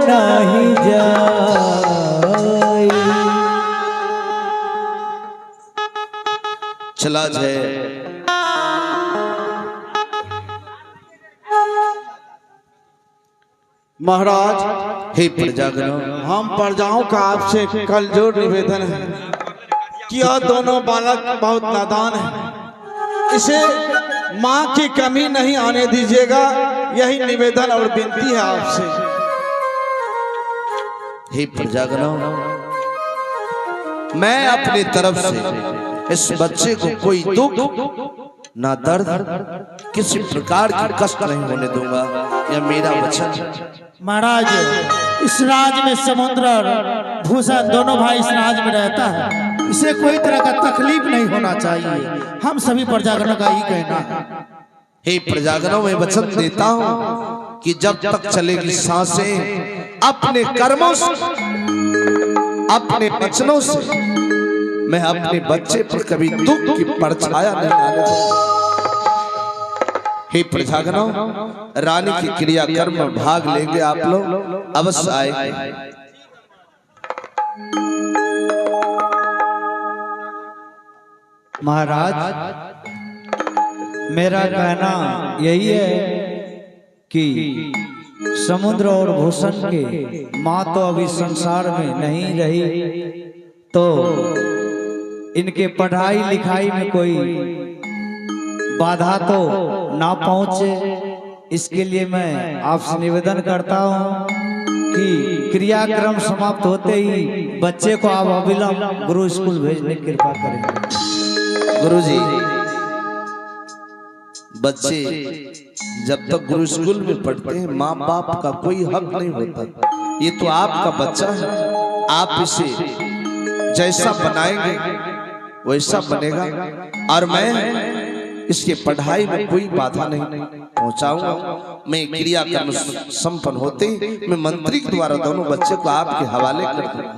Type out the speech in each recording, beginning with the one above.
नहीं जाए। चला जाए महाराज, हे प्रजागणों, हम प्रजाओं का आपसे कल जोर निवेदन है कि यह दोनों बालक बहुत नादान है, इसे माँ की कमी नहीं आने दीजिएगा। यही निवेदन और विनती है आपसे। हे प्रजागणों, मैं अपनी तरफ से इस बच्चे को कोई दुख ना दर्द, किसी प्रकार की कष्ट नहीं होने दूंगा। यह मेरा वचन। महाराज, इस राज में समुद्र और भूषण दोनों भाई इस राज में रहता है, इसे कोई तरह का तकलीफ नहीं होना चाहिए। हम सभी प्रजागणों का ही कहना है। हे प्रजागणों, मैं वचन देता हूं कि जब तक चलेगी सांसें, अपने कर्मों से, अपने वचनों से मैं अपने बच्चे पर कभी दुख की परछाया नहीं आने दूंगा। हे प्रजागणों, रानी की क्रियाकर्म में भाग लेंगे आप लोग, अवश्य आए। महाराज, मेरा कहना यही है कि समुद्र और भूषण के माँ तो अभी संसार में नहीं रही, तो इनके पढ़ाई लिखाई में कोई बाधा तो ना पहुंचे, इसके लिए मैं आपसे निवेदन करता हूं कि क्रियाक्रम समाप्त होते ही बच्चे को आप अविलंब गुरु स्कूल भेजने की कृपा करें। गुरुजी, बच्चे जब तक गुरु स्कूल में पढ़ते हैं माँ बाप का कोई हक नहीं होता। ये तो आपका बच्चा है, आप इसे जैसा बनाएंगे वैसा बनेगा, और मैं इसके पढ़ाई में कोई बाधा नहीं पहुंचाऊंगा। मैं क्रियाक्रम संपन्न होते ही मैं मंत्री के द्वारा दोनों बच्चे को आपके हवाले कर दूंगा।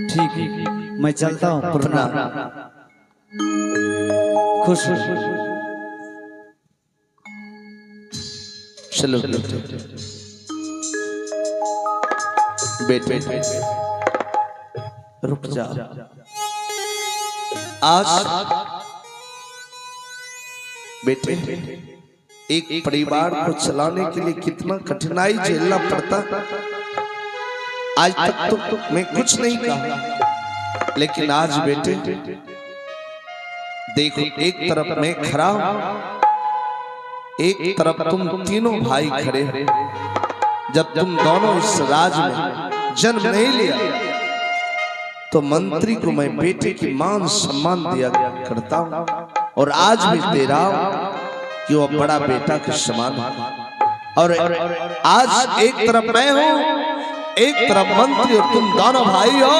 ठीक है, मैं चलता हूँ। प्रणाम। खुश चलो बेटे, रुक जा। आज बेटे, एक परिवार को चलाने के लिए कितना कठिनाई झेलना पड़ता। आज तक तो मैं कुछ नहीं कहा, लेकिन आज बेटे देखो, एक तरफ मैं खड़ा हूं, एक तरफ तुम तीनों भाई खड़े हो। जब तुम दोनों इस राज में जन्म नहीं लिया तो मंत्री को मैं बेटे की मान सम्मान दिया करता हूं, और आज भी दे रहा हूं कि वो बड़ा बेटा के समान है। और आज एक तरफ मैं हूं, एक तरफ मंत्री, और तुम दोनों भाई हो।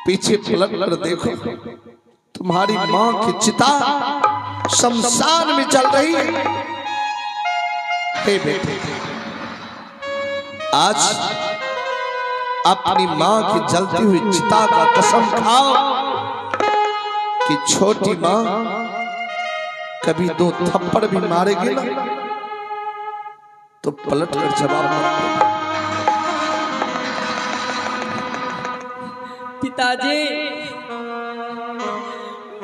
पीछे पलट कर देखो, तुम्हारी मां की चिता शमशान में जल रही है। हे बेटे, आज अपनी मां की जलती हुई चिता का कसम खाओ कि छोटी मां कभी 2 थप्पड़ भी मारेगी ना तो पलट कर जवाब मत देना। पिताजी,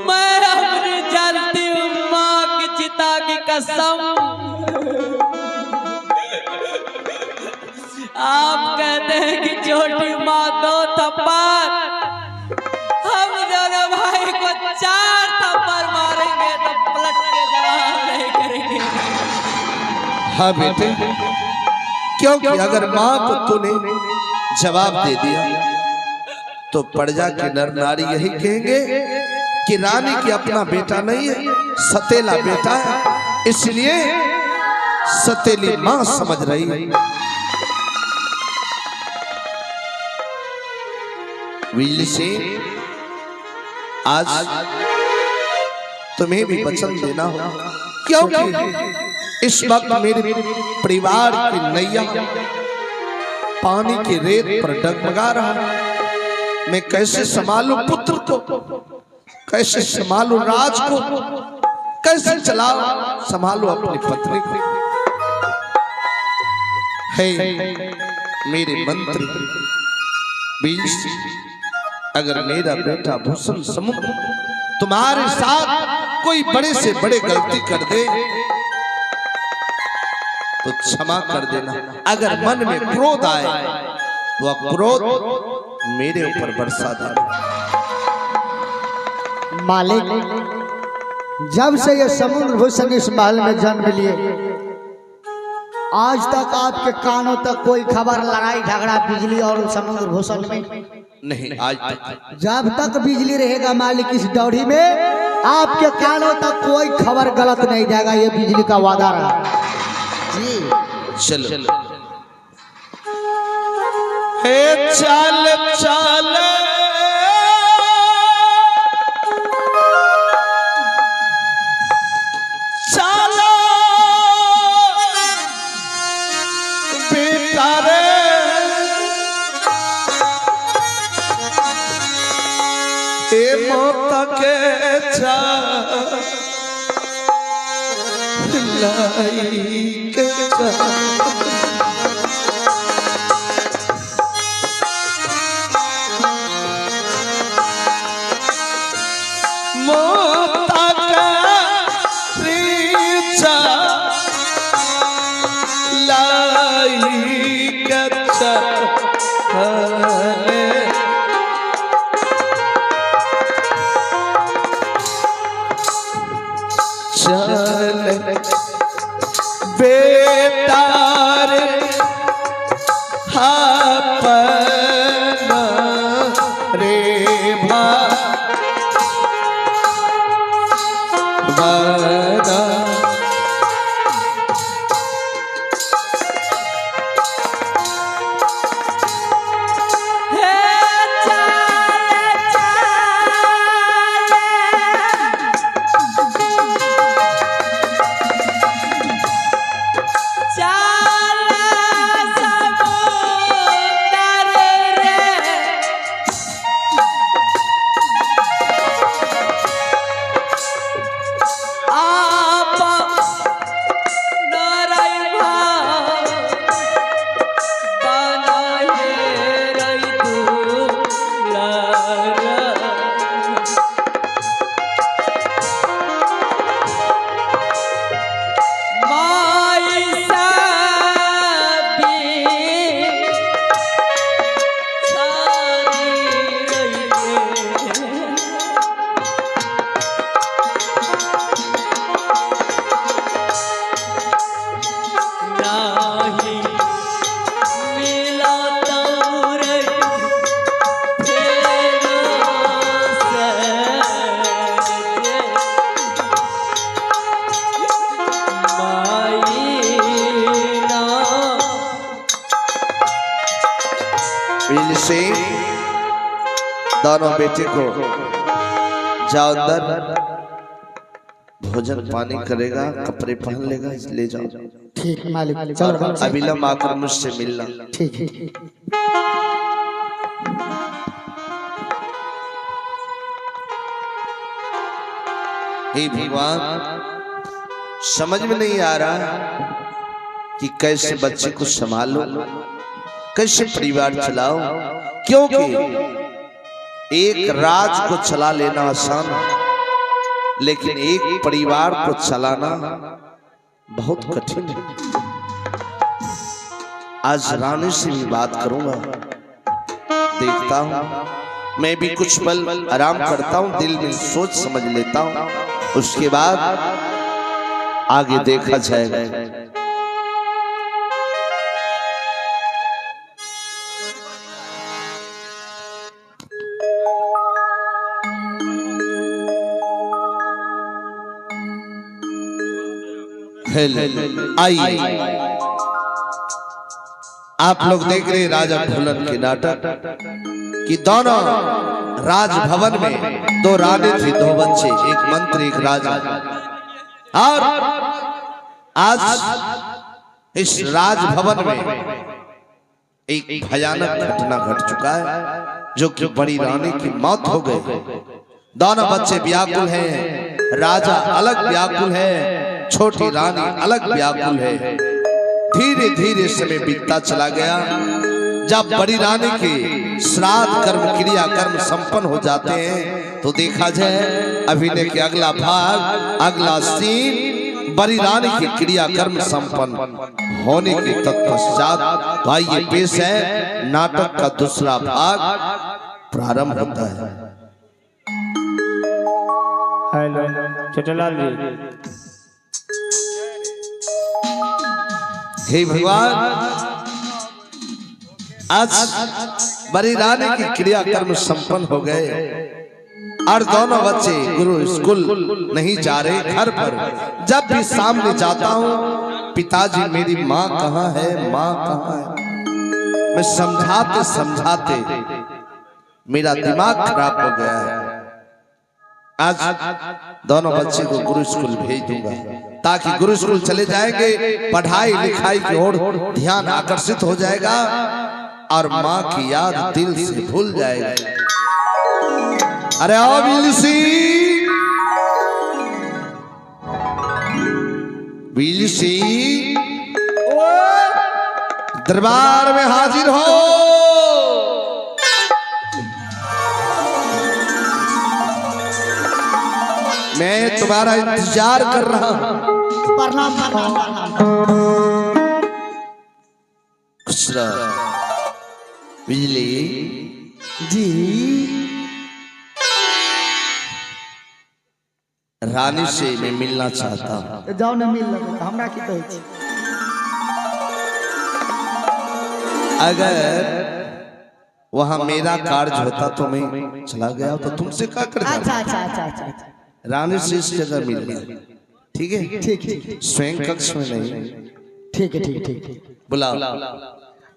मैं अपनी जलती हुई मां की चिता की कसम, आप कहते हैं कि छोटी माँ 2 थप्पड़, हम दोनों भाई को 4 थप्पड़ मारेंगे तो पलट के जवाब नहीं करेंगे। हाँ बेटे, क्योंकि अगर माँ को तूने जवाब दे दिया तो प्रजा के नर नारी यही कहेंगे कि रानी की अपना बेटा नहीं है, सतेला बेटा है, इसलिए सतेली माँ समझ रही है। बिजली से आज तुम्हें भी वचन देना हो, क्योंकि इस वक्त मेरे परिवार की नैया पानी के रेत पर डगमगा रहा है। मैं कैसे संभालूं पुत्र को, कैसे संभालूं राज को, कैसे संभालूं अपनी पत्नी को। हे मेरे मंत्री बीज, अगर मेरा बेटा भूषण समुद्र तुम्हारे साथ कोई बड़े से बड़े गलती कर दे तो क्षमा कर देना। अगर मन में क्रोध आए तो वह क्रोध मेरे ऊपर बरसा देना। मालिक, जब से ये समुद्र भूषण इस महल में जन्म लिए, आज तक आपके कानों तक कोई खबर, लड़ाई झगड़ा बिजली और समुद्र भूषण में नहीं, आज तक। जब तक बिजली रहेगा मालिक इस दौड़ी में, आपके कानों तक कोई खबर गलत नहीं जाएगा, ये बिजली का वादा रहा जी। चलो हे चल चल चलो बेटा रे, हे मौत के लाई के बेटा रे अपना रे भावना से दोनों बेटे को जाओ अंदर, भोजन पानी करेगा, कपड़े पहन लेगा, ले जाओ। ठीक है मालिक, चलो अविलंब आकर मुझसे मिलना। ठीक है। हे भगवान, समझ में नहीं आ रहा कि कैसे बच्चे को संभालो, कैसे परिवार चलाओ, क्योंकि एक राज को चला लेना आसान है, लेकिन एक परिवार को चलाना बहुत कठिन है। आज रानी से भी बात करूंगा, देखता हूं, मैं भी कुछ पल आराम करता हूं, दिल में सोच समझ लेता हूं, उसके बाद आगे देखा जाएगा। आइए, आप लोग देख रहे राजा फूलन के नाटक कि दोनों राजभवन में दो रानी थी, दो बच्चे, एक मंत्री एक राजा। और आज इस राजभवन में एक भयानक घटना घट चुका है, जो कि बड़ी रानी की मौत हो गई। दोनों बच्चे व्याकुल हैं, राजा अलग व्याकुल है, छोटी रानी अलग व्याकुल है। धीरे धीरे समय बीतता चला गया। जब बड़ी रानी के श्राद्ध कर्म क्रिया कर्म संपन्न हो जाते हैं तो देखा जाए अभिनय के अगला भाग अगला सीन बड़ी रानी की क्रिया कर्म संपन्न होने के तत्पश्चात भाई ये पेश है नाटक का दूसरा भाग प्रारंभ होता है। हेलो छोटेलाल जी, हे भगवान, आज बड़ी रानी की क्रिया कर्म संपन्न हो गए और दोनों बच्चे गुरु स्कूल नहीं जा रहे घर पर। जब भी सामने जाता हूँ पिताजी मेरी माँ कहाँ है, माँ कहाँ है, मैं समझाते समझाते मेरा दिमाग खराब हो गया है। आज दोनों बच्चे को गुरु स्कूल भेज दूंगा ताकि गुरु स्कूल चले जाएंगे, पढ़ाई लिखाई की ओर ध्यान आकर्षित हो जाएगा और माँ की याद दिल से भूल जाएगा। अरे आओ बिलसी, बिलसी दरबार में हाजिर हो। मैं तुम्हारा इंतजार कर रहा हूं। प्रणाम प्रणाम। खुश रहो बिजली जी। रानी से मैं मिलना चाहता हूं। जाओ न मिल लगे हमरा की कहै छी। अगर वहां मेरा कार्य होता तो मैं चला गया तो तुमसे क्या करता। अच्छा अच्छा अच्छा अच्छा अच्छा। रानी से इस जगह मिल गया, ठीक है? ठीक ठीक स्वयं कक्ष में नहीं। ठीक है ठीक ठीक। बुलाओ।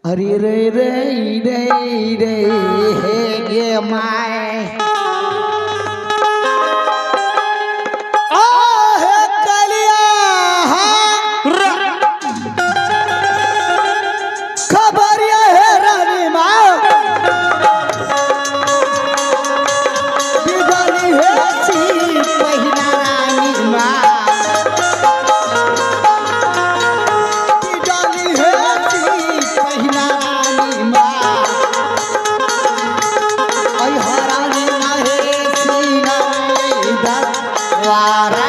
अरे रे रे रे रे हे गे माय आ हे कलिया खबरिया है रानी माँ बिगड़ी है सी पहिना रानी माँ बिगड़ी है सी पहिना रानी माँ आई हरानी ना है सीना दरवारा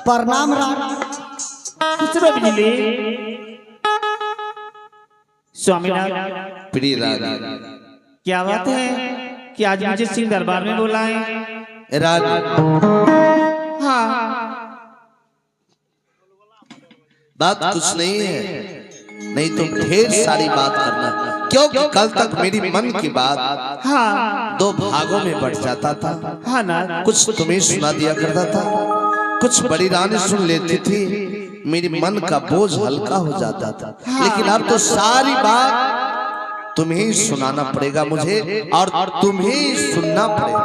प्रणाम राम। बिजली स्वामीनाथ, प्रिय रानी, क्या बात है कि आज मुझे सिंह दरबार में बुलाए? रानी हाँ बात कुछ नहीं है, नहीं तो ढेर सारी बात करना, क्योंकि कल तक मेरी मन की बात हाँ दो भागों में बढ़ जाता था। हाँ ना, कुछ तुम्हें सुना दिया करता था, कुछ बड़ी रानी सुन लेती थी, मेरे मन का बोझ हल्का हो जाता था। लेकिन अब तो सारी बात तुम्हें ही सुनाना पड़ेगा मुझे और तुम्हें ही सुनना पड़ेगा।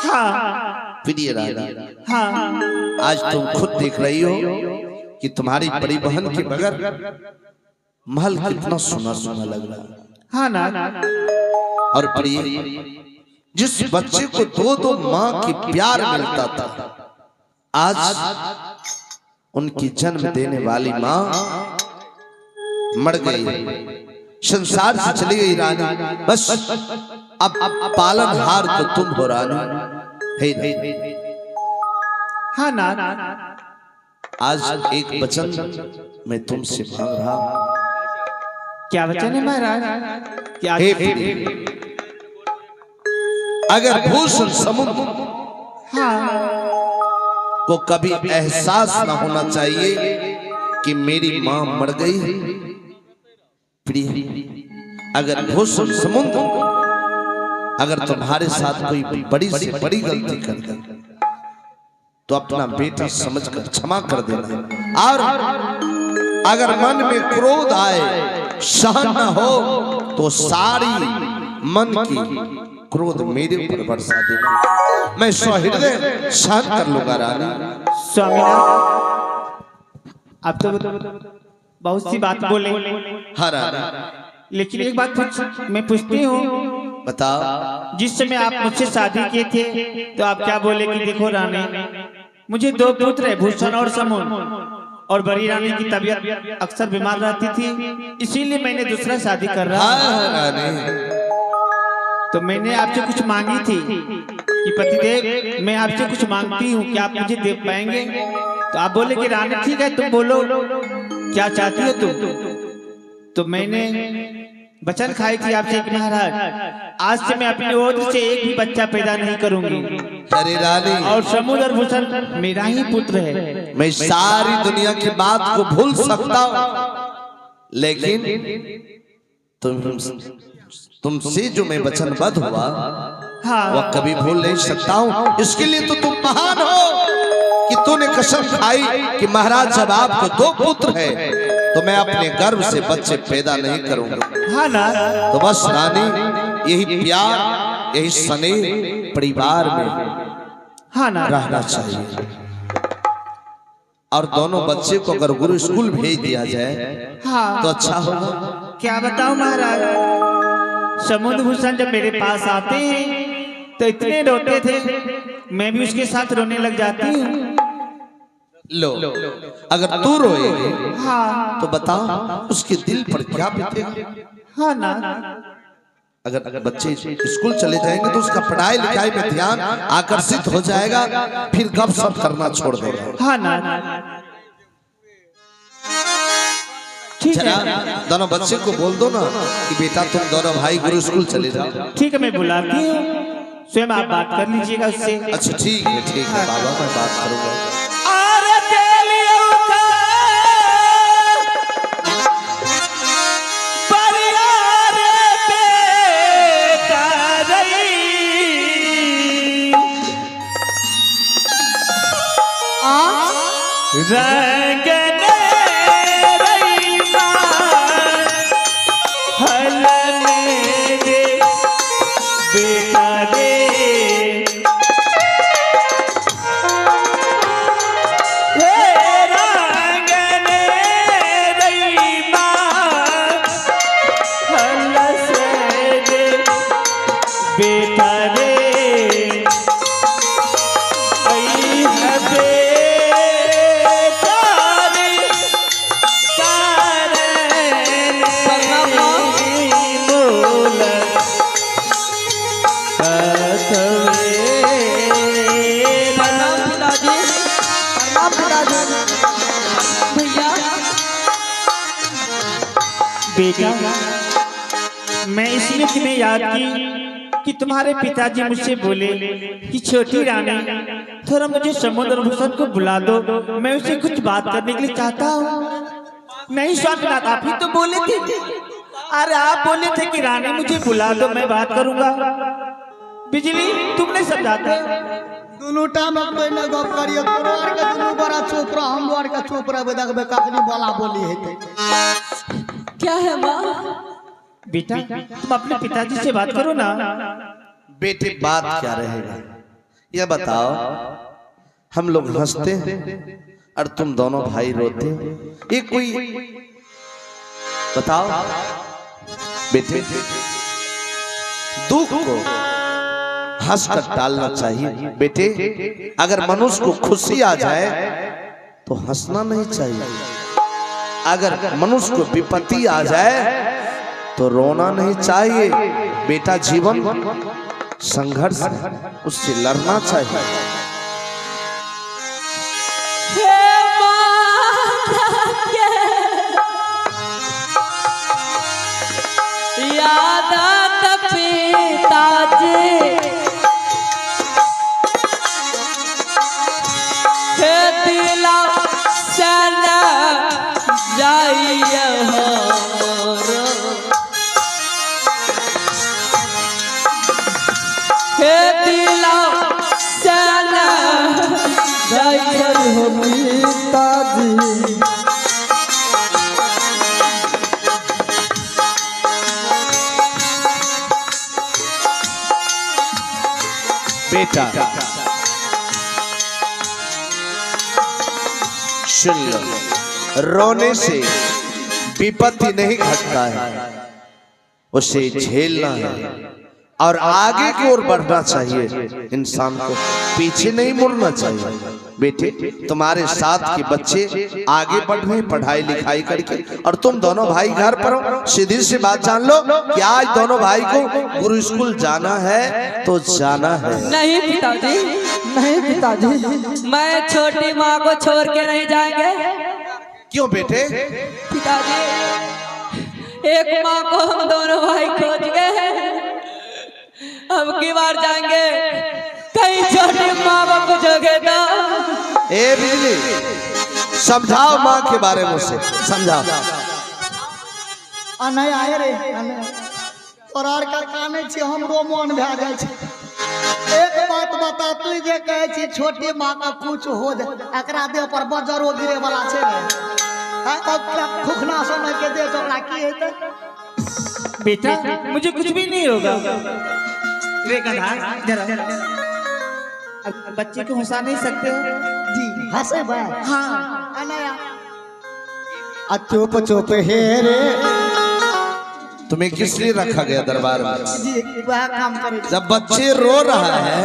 हाँ प्रिय रानी, हाँ आज तुम खुद देख रही हो कि तुम्हारी बड़ी बहन के बगैर महल कितना सुना सुना लग रहा है। हाँ ना, और प्रिय, जिस बच्चे को दो दो माँ की प्यार मिलता था, आज उनकी जन्म देने वाली माँ मर गई, संसार से चली गई रानी। बस अब पालनहार तो तुम हो रानी। हे हाँ ना, आज एक वचन मैं तुमसे मांग रहा हूं। क्या वचन है महाराज? क्या हे प्रिय, अगर भूषण समुद्र हाँ को कभी एहसास न होना चाहिए कि मेरी मां मर गई है। प्रिय, अगर भूषण समुद्र अगर तुम्हारे साथ कोई बड़ी से बड़ी गलती कर दे तो अपना बेटा समझकर क्षमा कर देना। और अगर मन में क्रोध आए, सहन न हो, तो सारी मन की क्रोध मेरे ऊपर बरसा देना। मैं सहृदय सहन कर लूंगा रानी। स्वामीनाथ, आप तो बहुत सी बात बोले, हाँ रानी, लेकिन एक बात मैं पूछती हूँ, बताओ। जिस समय आप मुझसे शादी किए थे तो आप क्या बोले कि देखो रानी, मुझे 2 पुत्र है, भूषण और समून, और बड़ी रानी की तबीयत अक्सर बीमार रहती थी, इसीलिए मैंने दूसरा शादी कर रहा हाँ रानी, तो मैंने आपसे कुछ मांगी थी कि पतिदेव मैं आपसे कुछ मांगती हूँ, क्या आप मुझे दे पाएंगे? तो आप बोले कि रानी ठीक है, तुम बोलो क्या चाहती हो तुम। तो मैंने वचन खाई थी आपसे कि महाराज, आज से मैं अपनी ओर से एक भी बच्चा पैदा नहीं करूंगी। अरे रानी, और समुद्र और भूषण मेरा ही पुत्र है। मैं सारी दुनिया की बात को भूल सकता हूँ, लेकिन तुमसे जो मैं वचनबद्ध हुआ, हाँ, वह कभी भूल नहीं सकता हूँ। इसके लिए तो तुम महान हो कि तूने कसम खाई कि महाराज जब आपको 2 पुत्र है तो मैं अपने गर्भ से बच्चे पैदा नहीं करूंगा। हाँ ना, तो बस रानी, यही प्यार, यही स्नेह परिवार में हाँ ना, रहना चाहिए। और दोनों बच्चे को अगर गुरु स्कूल भेज दिया जाए हाँ, तो अच्छा होगा। क्या बताऊं महाराज, समुद्र भूषण जब मेरे पास आते हैं तो इतने रोते थे, मैं भी उसके साथ रोने लग जाती हूँ। लो, अगर तू रोएगी हाँ, तो बताओ उसके दिल पर क्या बीतेगा। हाँ ना, अगर बच्चे स्कूल चले जाएंगे तो उसका पढ़ाई लिखाई में ध्यान आकर्षित हो जाएगा, फिर गपशप करना छोड़ देगा। हाँ ना, ठीक जरा है, दोनों बच्चे को बोल दो ना कि बेटा तुम दोनों भाई गुरु स्कूल चले जाओ। ठीक है, मैं बुलाती हूँ, स्वयं आप बात कर लीजिएगा उससे। अच्छा ठीक है बाबा, मैं बात करूंगा। बेटा, मैं इसलिए तुम्हें याद की कि तुम्हारे पिताजी मुझसे बोले कि छोटी रानी थोड़ा मुझे समुद्र भूषण को बुला दो, मैं उससे कुछ बात करने के लिए चाहता हूँ। नहीं स्वामीनाथ, आप ही तो बोले थे। अरे आप बोले थे कि रानी मुझे बुला दो, मैं बात करूंगा। बिजली तुमने समझाते दुनू टाइम कोई न गप करियो, तोरो आर के दुनू बड़ा चुप रह, हम आर के चुप रह, देखबे कखनी बोला बोली हेते। क्या है माँ? बेटा, तुम अपने पिताजी से बात करो ना। बेटे बात क्या रहेगा, यह बताओ। हम लोग हंसते हैं और तुम दोनों भाई रोते हो, ये कोई बताओ। बेटे, दुख को हंसकर टालना चाहिए। बेटे, अगर मनुष्य को खुशी आ जाए तो हंसना नहीं चाहिए, अगर मनुष्य को विपत्ति आ जाए तो रोना नहीं चाहिए। बेटा, जीवन संघर्ष है, उससे लड़ना चाहिए। याद आता पिताजी, दिला सना जाइए हो, दिला सना बेटा सुन लो, रोने से विपत्ति नहीं घटता है, उसे झेलना है और आगे की ओर बढ़ना चाहिए। इंसान को पीछे नहीं मुड़ना चाहिए। बेटे, तुम्हारे साथ के बच्चे आगे बढ़ रहे पढ़ाई लिखाई करके, और तुम दोनों भाई घर पर हो। सीधी सी बात जान लो कि आज दोनों भाई को गुरु स्कूल जाना है तो जाना है। नहीं पिताजी, नहीं पिताजी, मैं छोटी माँ को छोड़ के नहीं जाएंगे। क्यों बेटे? पिताजी, एक माँ को हम दोनों भाई खोज गए, अब की बार जाएंगे कहीं छोटी माँ को कुछ हो गया तो। ए बिजली, समझाओ माँ के बारे में, उसे समझाओ। नहीं आए रे, तोरार का काने छी हमरो मन भए गेल छै। एक बात बता, तू जे कहे छी छोटी माँ का कुछ हो जाए, एकरा देह पर बजरो गिरे वाला छै रे। खुखना समय के दे तो की हेतै? बेटा मुझे कुछ भी नहीं होगा। रे गधा, जरा अब बच्चे को हंसा नहीं सकते हो जी हंसे बा। हाँ अनया चुप चुप हे रे। तुम्हें किस लिए रखा गया दरबार में? जी वह काम करे। जब बच्चे रो रहा है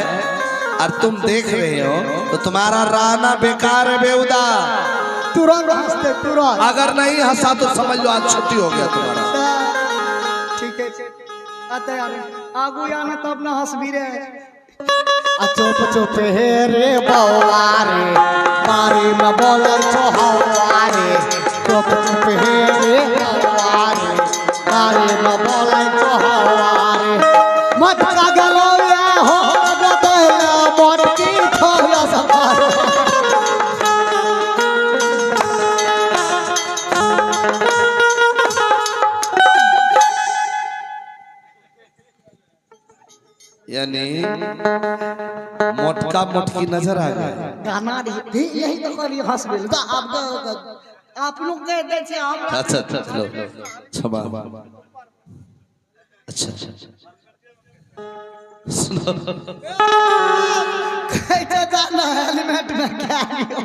और तुम देख रहे हो तो तुम्हारा रहना बेकार है बेहुदा। तुरंत हंसते तुरंत। अगर नहीं हंसा तो समझ लो आज छुट्टी हो गया तुम्हारा। ठीक है आते यार आगू आना तब ना हंस भी रे। चुप चुप हे रे बौआ रे, मारी में बोलर छोहवा रे। चुप चुप हे रे बौआ रे, मारी में बोलर छोहवा रे। मत का गलो या हो बदला मन की छोया सफार। यानी मोटका मोटकी नजर आ गया। गाना दी यही तो करी हंस गेल। आप लोग कह दे छे हम। अच्छा चलो क्षमा। अच्छा सुनो, कैसे जाना हेलमेट में क्या लियो?